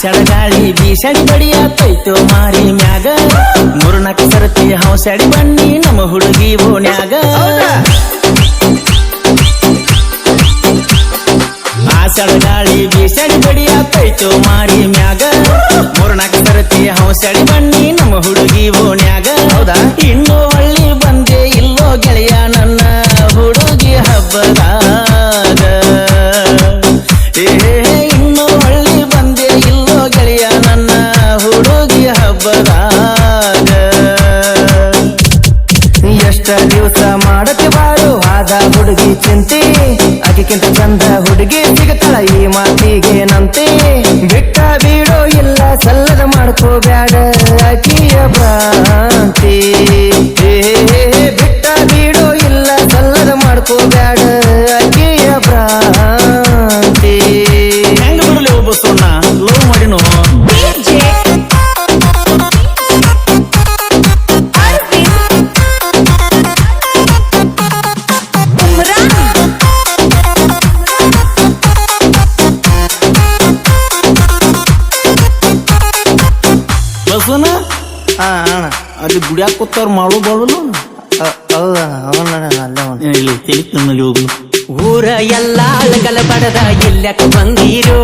ಸೆಳಗಾಳಿ ಬೀಸಡಿ ಬಡಿಯಾತೈತೋ ಮಾರಿ ಮ್ಯಾಗ ಮೂರ್ನಾಲ್ಕು ಸರ್ತಿ ಹೌಸಡಿ ಬನ್ನಿ ನಮ್ಮ ಹುಡುಗಿ ಓಣ್ಯಾಗ ಸೆಳಗಾಳಿ ಬೀಸಡಿ ಬಡಿಯಾತೈತೋ ಮಾರಿ ಮ್ಯಾಗ ಮೂರ್ನಾಲ್ಕು ಸರ್ತಿ ಹೌಸಡಿ ಬನ್ನಿ ನಮ್ಮ ಹುಡುಗಿ ಓಣ್ಯಾಗ ಹೌದಾ ಇನ್ನೂ ಹಳ್ಳಿ ಬಂದೆ ಇಲ್ಲೋ ಗೆಳೆಯ ನನ್ನ ಹುಡುಗಿ ಹಬ್ಬದಾಗ ಇನ್ನೂ ಹಳ್ಳಿ ಬಂದೆ ಇಲ್ಲೋ ಗೆಳೆಯ ನನ್ನ ಹುಡುಗಿ ಹಬ್ಬದಾಗ ಎಷ್ಟ ದಿವಸ ಮಾಡತಿ ಬಾಳು ಆದ ಹುಡುಗಿ ಚಿಂತೆ ಅದಕ್ಕಿಂತ ಚಂದ ಹುಡುಗಿ ಸಿಗತಾಳ ಈ ಮಾತಿಗೇನಂತೆ ಬಿಟ್ಟ ಬೀಡೋ ಇಲ್ಲ ಸಲ್ಲದ ಮಾಡ್ಕೋಬ್ಯಾಡ ಆಕಿಯ ಭ್ರಾಂತಿ ಬಿಟ್ಟ ಬೀಡೋ ಇಲ್ಲ ಸಲ್ಲದ ಮಾಡ್ಕೋಬ್ಯಾಡ ಆಕಿಯ ಭ್ರಾಂತಿ ಹೆಂಗ ಬಿಡಲಿ ಒಬ್ಬ ಸೊಣ್ಣ ಲವ್ ಮಾಡಿನೋ ಬಸವನ ಅಲ್ಲಿ ಗುಡಿಯಾಕ ಕೂತಾರ ಮಾಡು ಬಾಳು ಇಲ್ಲಿ ತಿಳಿನಲ್ಲಿ ಹೋಗು ಊರ ಎಲ್ಲ ಅಳಗಲ ಬಡದ ಇಲ್ಲಕ ಬಂದೀರೋ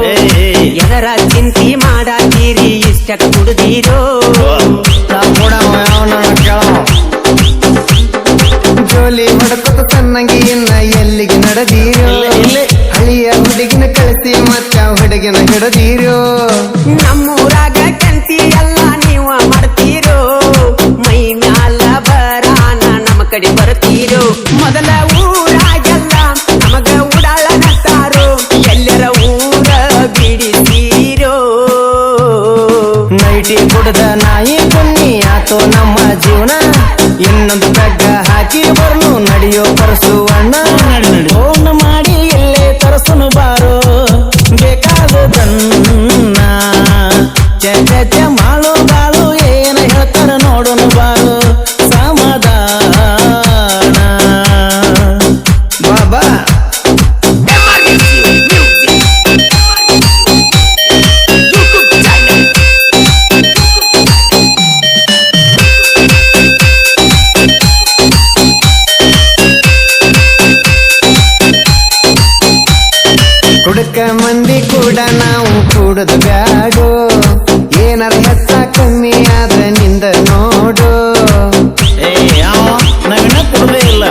ಎದರ ಚಿಂತಿ ಮಾಡಾತೀರಿ ಇಷ್ಟಕ ಕುಡ್ದೀರೋ ಜೋಲಿ ಹೊಡಕೊತ ತನ್ನಂಗಿ ಇನ್ನ ಎಲ್ಲಿಗೆ ನಡೆದೀರೋ ಹಳಿಯ ಹುಡುಗಿನ ಕಳಿಸಿ ಮತ್ತ ಹುಡುಗಿನ ಹಿಡದೀರೋ ನಮ್ಮೂರಾಗ ಕಂತಿ ಎಲ್ಲ ನೀವ ಮಾಡ್ತೀರೋ ಮೈ ಮ್ಯಾಲ ಬರಾನ ನಮ್ಮ ಕಡೆ ಬರ್ತೀರೋ ಮೊದಲ ಊರಾಗೆಲ್ಲ ನಮಗ ಉಡಾಳ ನತ್ತಾರೋ ಎಲ್ಲರ ಊರ ಬಿಡಿಸೀರೋ ನೈಟಿ ಕುಡ್ದ ನಾಯಿ ಕುನ್ನಿ ಆತೋ ನಮ್ಮ ಜೀವನ ಇನ್ನೊಂದು ಬೆಗ್ಗ ಹಾಕಿ ಬರ್ನು ನಡೆಯೋ ಪರಸುವಣ್ಣ ಫೋನ್ ಮಾಡಿ ಎಲ್ಲೇ ತರಸನು ಬಾರೋ ಬೇಕಾದದನ್ನ ಚೆ ಮಾಡು ಬಾಳು ಏನ ಹೇಳ್ತಾರ ನೋಡೋನು ಬಾರು ಸಮಾಧಾನ ಬಾಬಾ ಕುಡಕ ಮಂದಿ ಕೂಡ ನಾವು ಕೂಡದ ಬ್ಯಾಡೋ ಏನಾರ ಹೆಚ್ಚ ಕಮ್ಮಿ ಆದ್ರೆ ನಿಂದ ನೋಡು ನಾವಿನ್ನ ಕೊಡಲೇ ಇಲ್ಲ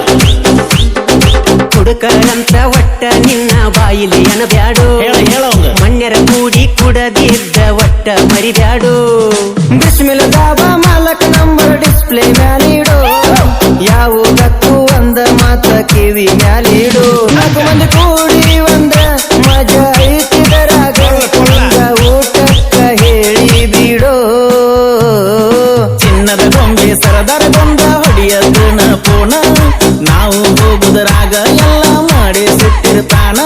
ಕುಡುಕರಂತ ಒಟ್ಟ ನಿನ್ನ ಬಾಯಿಲಿ ಅನಬ್ಯಾಡು ಹೇಳವಂಗ ಮಣ್ಯರ ಕೂಡಿ ಕುಡದಿದ್ದ ಒಟ್ಟ ಮರಿಬ್ಯಾಡು ಬಿಸ್ಮಿಲ್ಲಾಹ ಮಾಲಕ್ ನಂಬರ್ ಡಿಸ್ಪ್ಲೇ ಮ್ಯಾಲಿಡು ಯಾವುದಕ್ಕೂ ಒಂದ ಮಾತ ಕಿವಿ ಮ್ಯಾಲಿಡು ನಾಲ್ಕು ಮಂದಿ ಕೂಡಿ ಒಂದ ಮಜಾ ಐತಿದರಾಗ ಊಟಕ್ಕ ಹೇಳಿ ಬಿಡೋ ಚಿನ್ನದ ಗೊಂಬೆ ಸರದಾರ ಗೊಂದ ಹೊಡಿಯದು ಪೋಣ ನಾವು ಹೋಗುದರಾಗ ಎಲ್ಲ ಮಾಡಿ ಸಿಟ್ಟಿರ್ತಾನ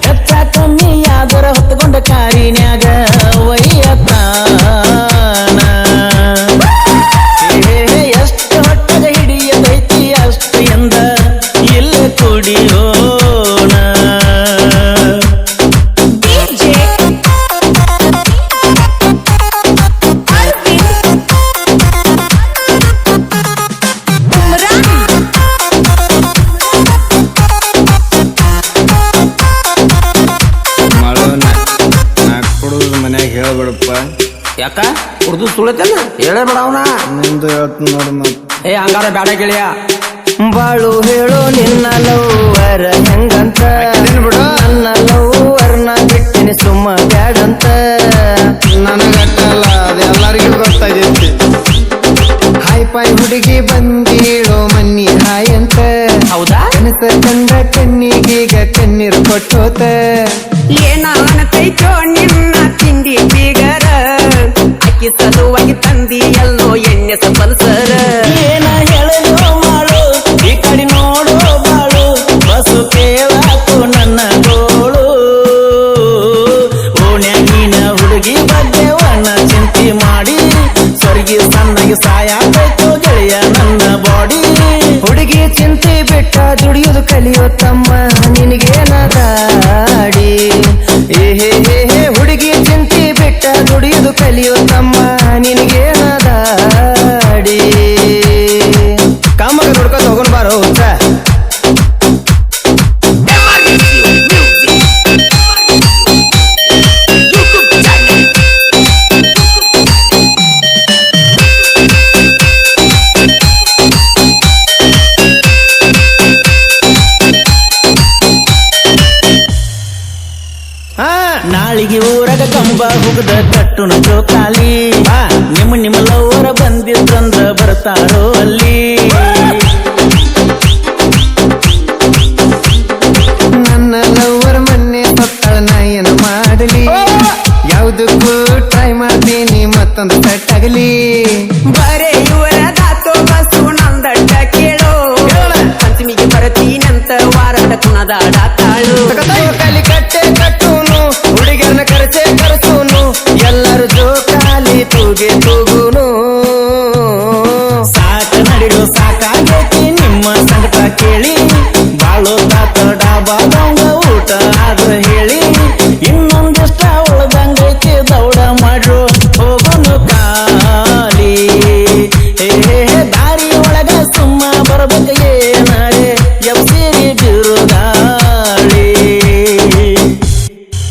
ಹೆಚ್ಚ ಕಮ್ಮಿ ಯಾದರ ಹೊತ್ತುಕೊಂಡ ಕಾರಿನ್ಯಾಗ ವಯ್ಯತಾನ ಎಷ್ಟು ಹೊಟ್ಟದ ಹಿಡಿಯದೈತಿ ಅಷ್ಟು ಎಂದ ಇಲ್ಲ ಕುಡಿಯೋಣ ಮನ್ಯಾಗ ಹೇಳ್ಬೇಡಪ್ಪ ಯಾಕ ಕುಡ್ದು ಸುಳತೇನ ಹೇಳಬೇಡ ಅವನ ನಿಂದು ಹೇಳ್ತೀನಿ ನೋಡು ಮತ್ ಏ ಹಂಗಾರ ಬ್ಯಾಡ ಗೆಳೆಯ ಬಾಳು ಹೇಳೋ ನಿನ್ನ ಲವ್ವರ ಹೆಂಗಂತ ಬಿಡು ನನ್ನ ಲವ್ವರ್ನ ಬಿಟ್ಟಿನಿ ಸುಮ್ಮ ಬ್ಯಾಡಂತ ನನಗಟ್ಟಲ್ಲ ಅದು ಎಲ್ಲರಿಗೂ ಗೊತ್ತಾಗೈತಿ ಹಾಯ್ ಪಾಯ್ ಹುಡುಗಿ ಬಂದೀಳೋ ಮನ್ನಿ ಹಾಯ್ ಅಂತ ಹೌದಾ ಕನಸ ಕಂಡ ಕಣ್ಣಿಗೀಗ ಕಣ್ಣೀರು ಕೊಟ್ಟೋತ ಏನಾನತೈತೋ ನಿನ್ನ ತಿಂಡಿ ಬೀಗರ ಅಕ್ಕಿ ಸಲುವಾಗಿ ತಂದಿ ಎಲ್ಲೋ ಎಣ್ಣೆ ಪಲ್ಸರ ಏನ ಹೇಳಲು ಮಾಡು ಈ ಕಡೆ ನೋಡು ಬಾಳು ಬಸು ಕೇಳಾಕು ನನ್ನ ಗೋಳು ಓಣ್ಯಾಗಿನ ಹುಡುಗಿ ಬಗ್ಗೆ ವಣ್ಣ ಚಿಂತೆ ಮಾಡಿ ಸ್ವರ್ಗಿ ಸಣ್ಣಗೆ ಸಾಯಾಗೈತು ಗೆಳೆಯ ನನ್ನ ಬಾಡಿ ಹುಡುಗಿ ಚಿಂತೆ ಬಿಟ್ಟ ದುಡಿಯೋದು ಕಲಿಯೋ ತಮ್ಮ ನಿನಗೇನ ದಾಡಿ ಹುಡುಗಿ ಚಿಂತೆ ಬಿಟ್ಟ ಕಲಿಯೋ ತಮ್ಮ ನಿನಗೇನದಾಡಿ ಕಾಮಗ ನೋಡ್ಕೊತ ಹೋಗೋಣ ಬಾರೋ ಹುಚ್ಚ ನಾಳಿಗೆ ಊರಾಗ ಕಂಬ ಹುಗದ ಕಟ್ಟುನ ಜೋಕಾಲಿ ನಿಮ್ಮ ಲವ್ವರ ಬಂದಿದ್ರಂದ್ರ ಬರ್ತಾರೋ ಅಲ್ಲಿ ನನ್ನ ಲವ್ವರ್ ಮೊನ್ನೆ ಸತ್ತಳ ನಾ ಏನು ಮಾಡಲಿ ಯಾವ್ದಕ್ಕೂ ಟ್ರೈ ಮಾಡ್ತೀನಿ ಮತ್ತೊಂದು ಸೆಟ್ ಆಗಲಿ ಬರೇ ಇವರ ದಾತೋ ಬಸ್ಸು ನಂದಡ್ಡ ಕೇಳೋ ಪಂಚಮಿಗೆ ಬರತೀನಂತ ವಾರದ ಕುಣದಾಡ ತಾಳು ಜೋಕಾಲಿ ಕಟ್ಟೆ ಕಟ್ಟೂನು ಹುಡುಗಿಯರನ್ನ ಕರೆಸೂನು ಎಲ್ಲರೂ ಜೋಕಾಲಿ ತೂಗೆ ತೂಗುನು ಸಾಕ ನಡಿಡು ಸಾಕಾಗೈತಿ ನಿಮ್ಮ ಸಂಕಟ ಕೇಳಿ ಬಾಳೋ ತಾತ ಡಾಬಾದಂಗ ಊಟ ಆದ್ರ ಹೇಳಿ ಇನ್ನೊಂದಿಷ್ಟ ಉಳ್ದಂಗೈತಿ ದೌಡ ಮಾಡ್ರು ಹೋಗೋನು ಕಾಲಿ ಹೇ ದಾರಿ ಒಳಗ ಸುಮ್ಮ ಬರ್ಬೇಕು ಏನ